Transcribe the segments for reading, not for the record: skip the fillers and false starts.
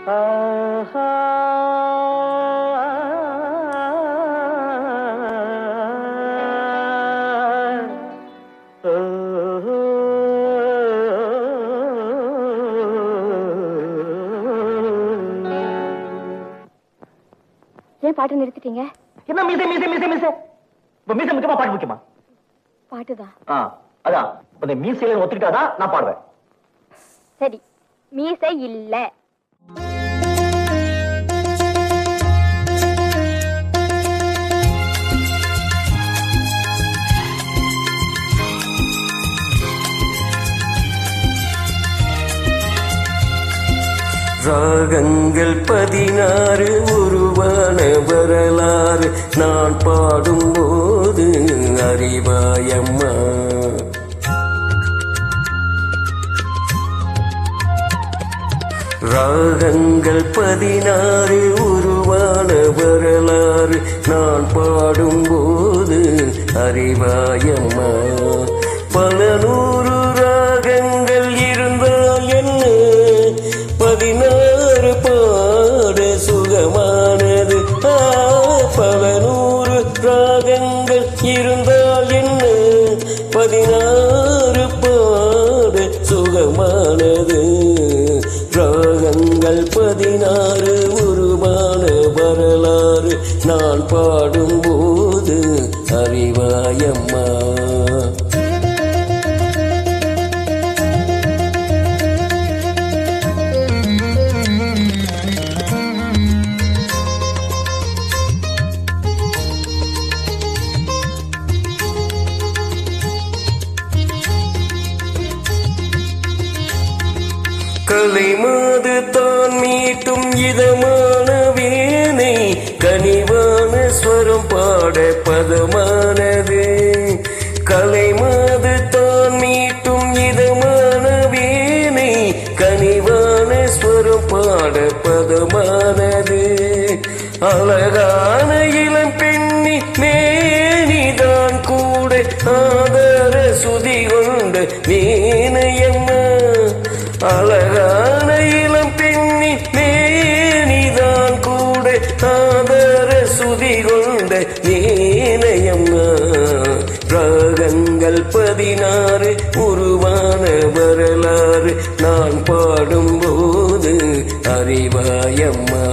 ஏன் பாட்டு நிறுத்திட்டீங்க? என்ன மீசை மீசை மீசை மீசை இப்ப மீசை முக்கியமா பாட்டு முக்கியமா? பாட்டுதான். அதான் இந்த மீசையில ஒத்துக்கிட்டாதான் நான் பாடுவேன். சரி, மீசை இல்ல. ராகங்கள் 16 உருவான வரலாறு நான் பாடும்போது அறிவாயம்மா. ராகங்கள் 16 உருவான வரலாறு நான் பாடும்போது அறிவாயம்மா. பல நூறு ராகங்கள் இருந்தால் என்ன, 16 பாட சுகமானது. பல நூறு ராகங்கள் இருந்தால் என்ன, 16 பாட சுகமானது. ராகங்கள் 16 உருவான வரலாறு நான் பாடும்போது அறிவாயம்மா. கலை மாது தான் மீட்டும் இதமான வீணை, கனிவான ஸ்வரம் பாட பதமானது. கலை மாது தான் மீட்டும் இதமான வீணை, கனிவான ஸ்வரம் பாட பதமானது. அழகான இளம் பெண்ணி மேனிதான் கூட ஆதர சுதி கொண்ட வீணையம்மா. அழகான இளம் பெண்ணி மேனிதான் கூட ஆதர சுதி கொண்ட வீணையம்மா. ராகங்கள் 16 உருவான வரலாறு நான் பாடும்போது அறிவாயம்மா.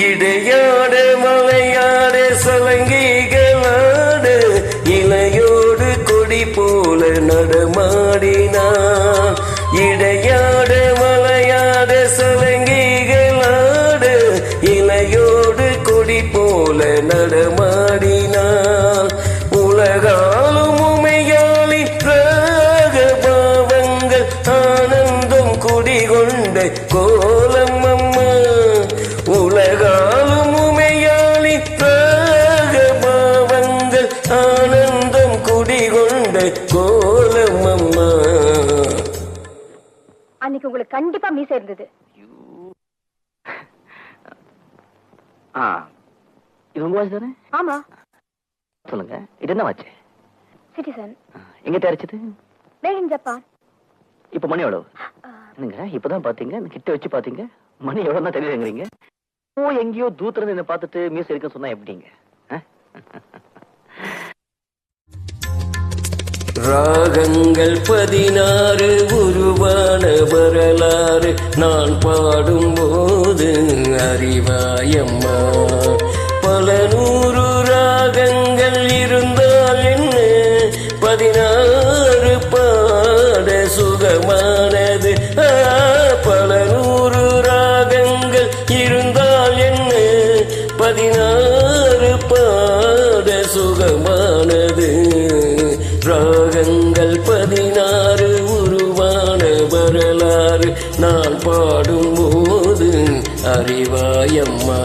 இடையாட மலையாட சலங்கைகளாட இலையோடு கொடி போல நடமாடினான். இடையாட மலையாட சலங்கைகளாட இலையோடு கொடி போல நடமாடினான். உலகாலும் உமையாளி ராக பாவங்கள் ஆனந்தம் குடிகொண்ட கோலம் அம்மா. உலகாலும் உமையாளி ராக பாவங்கள் ஆனந்தம் குடிகொண்ட கோலம் அம்மா. அன்னைக்கு உங்களுக்கு கண்டிப்பா மீசை இருந்தது. இது உங்க வாட்ச் தானே? ஆமா. சொல்லுங்க, இது என்ன வாட்ச்? சிட்டிசன். எங்க தயாரிச்சது? Made in Japan. இப்ப மணி எவ்வளவு? என்னங்க இப்பதான் பாத்தீங்க, கிட்ட வச்சு பாத்தீங்க, மணி எவ்வளவு தான் தெரியுதுங்கிறீங்க. எங்கேயோ தூத்துல இருந்து பார்த்துட்டு மீசை இருக்குன்னு சொன்னா எப்படிங்க? ராகங்கள் 16 உருவான வரலாறு நான் பாடும்போது அறிவாயம்மா. பல நூறு ராகங்கள் இருந்தால் என்ன, 16 பாட சுகமானது. பல நூறு ராகங்கள் இருந்தால் என்ன, 16 பாட சுகமானது. ராகங்கள் 16 உருவான வரலாறு நான் பாடும்போது அறிவாயம்மா